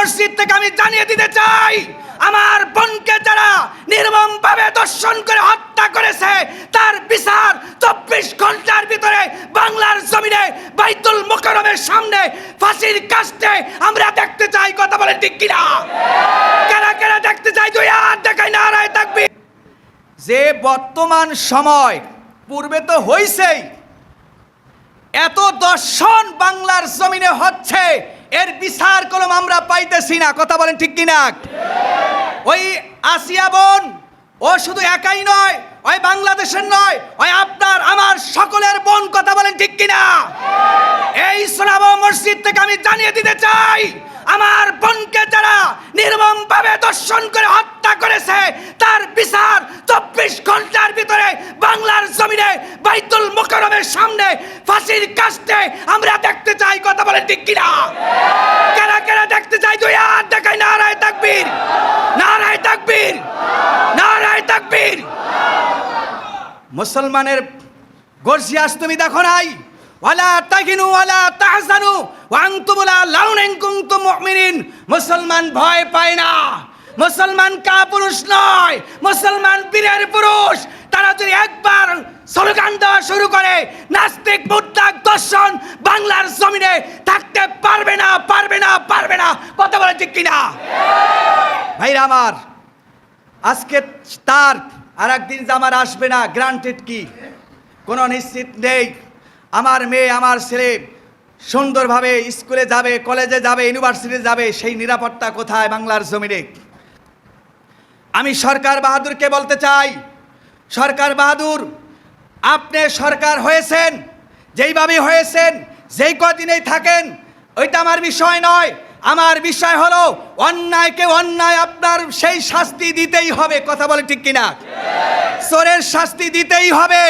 মসজিদ থেকে আমি জানিয়ে দিতে চাই, আমার বোনকে যারা নির্মমভাবে দর্শন করে হত্যা করেছে তার বিচার 24 ঘন্টার ভিতরে বাংলার জমিনে বাইতুল মুকাররমের সামনে ফাঁসির কাস্টে আমরা দেখতে চাই। কথা বলেন ঠিক কিনা? কারা কারা দেখতে চাই? দুই হাত দেখাই, নারায়ে তাকবীর। যে বর্তমান সময়, পূর্বে তো হইছেই, এত দর্শন বাংলার জমিনে হচ্ছে, এর বিচার কলম আমরা পাইতেছি না। কথা বলেন ঠিক কিনা? ওই আসিয়া বোন ও শুধু একাই নয়, ওই বাংলাদেশের নয়, ওই আপনার আমার সকলের বোন। কথা বলেন ঠিক কিনা? এই সোনাবো মসজিদ থেকে আমি জানিয়ে দিতে চাই, আমার বোনকে যারা নির্মমভাবে দর্শন করে হত্যা করেছে তার বিচার 24 ঘন্টার ভিতরে বাংলার জমিনে বাইতুল মুকাররমের সামনে ফাঁসির কাস্টে আমরা দেখতে চাই। কথা বলেন ঠিক কিনা? কারা কারা দেখতে চাই? দুই হাত দেখাই, নারায়ে তাকবীর, নারায়ে তাকবীর, নারায়ে তাকবীর। মুসলমানের গর্জিয়াস তুমি দেখো নাই? ওয়ালা তাহিনু ওয়ালা তাহজানু ওয়া আনতুমুল আ'লাউনা ইন কুনতুম মুমিনিন। মুসলমান ভয় পায় না, মুসলমান কাপুরুষ নয়, মুসলমান বীরের পুরুষ। তারা যদি একবার স্লোগান দেওয়া শুরু করে, নাস্তিক মুরতাদ দর্শন বাংলার জমিনে থাকতে পারবে না, পারবে না, পারবে না। কথা বলে ঠিক কিনা? ভাইরা আমার, আজকে তার আর একদিন যে আমার আসবে না গ্রান্টেড কি কোনো নিশ্চিত নেই। আমার মেয়ে, আমার ছেলে সুন্দরভাবে স্কুলে যাবে, কলেজে যাবে, ইউনিভার্সিটি যাবে, সেই নিরাপত্তা কোথায় বাংলার জমিনে? আমি সরকার বাহাদুরকে বলতে চাই, সরকার বাহাদুর, আপনি সরকার হয়েছেন, যেইভাবে হয়েছেন, যেই কদিনেই থাকেন, ওইটা আমার বিষয় নয়। আমার বিষয় হলো অন্যায়কে অন্যায় আপনার সেই শাস্তি দিতেই হবে। কথা বলে ঠিক কিনা? চোরের শাস্তি দিতেই হবে,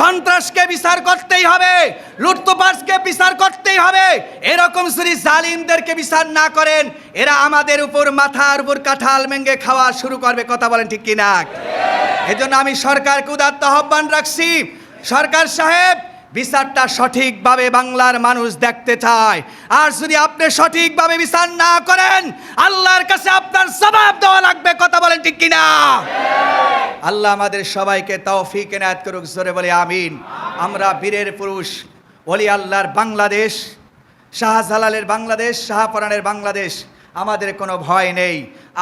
সন্ত্রাসকে বিচার করতেই হবে, লুটতরাজকে বিচার করতেই হবে। এরকম যদি জালিমদেরকে বিচার না করেন, এরা আমাদের উপর মাথার উপর কাঁঠাল ভেঙে খাওয়া শুরু করবে। কথা বলেন ঠিক কিনা? এজন্য আমি সরকারকে উদাত্ত আহ্বান রাখছি, সরকার সাহেব, বিচারটা সঠিকভাবে বাংলার মানুষ দেখতে চায়। আর যদি আপনি সঠিকভাবে বিচার না করেন, আল্লাহর কাছে আপনার জবাব দেওয়া লাগবে। কথা বলেন ঠিক কিনা? আল্লাহ আমাদের সবাইকে তৌফিক এনায়েত করুক। জোরে বলে আমিন। আমরা বীরের পুরুষ, ওলি আল্লাহর বাংলাদেশ, শাহজালালের বাংলাদেশ, শাহপরানের বাংলাদেশ। আমাদের কোনো ভয় নেই,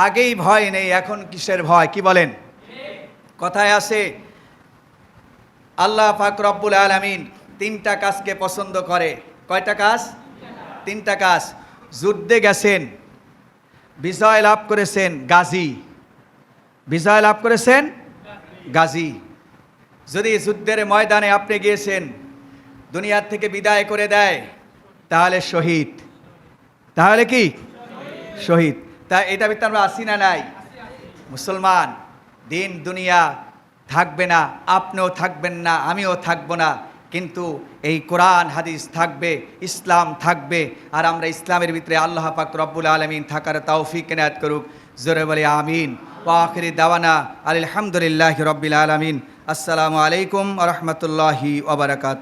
আগেই ভয় নেই, এখন কিসের ভয়? কি বলেন? কথায় আছে, আল্লাহ পাক রব্বুল আলামিন 3টা কাজকে পছন্দ করে। কয়টা কাজ? 3টা কাজ। যুদ্ধে গেছেন, বিজয় লাভ করেছেন, গাজী। বিজয় লাভ করেছেন, গাজী। যদি যুদ্ধের ময়দানে আপনি গিয়েছেন, দুনিয়ার থেকে বিদায় করে দেয়, তাহলে শহীদ। তাহলে কি? শহীদ। তা এটা ভিতরে আমরা আসি না নাই? মুসলমান, দিন দুনিয়া থাকবে না, আপনিও থাকবেন না, আমিও থাকবো না, কিন্তু এই কোরআন হাদিস থাকবে, ইসলাম থাকবে। আর আমরা ইসলামের ভিতরে আল্লাহ পাক রব্বুল আলামিন থাকার তৌফিক এনায়েত করুক। জোরে বলে আমিন। ওয়া আখিরি দাওয়ানা আলহামদুলিল্লাহি রাব্বিল আলামিন। আসসালামু আলাইকুম ওয়া রাহমাতুল্লাহি ওয়া বারাকাতুহু।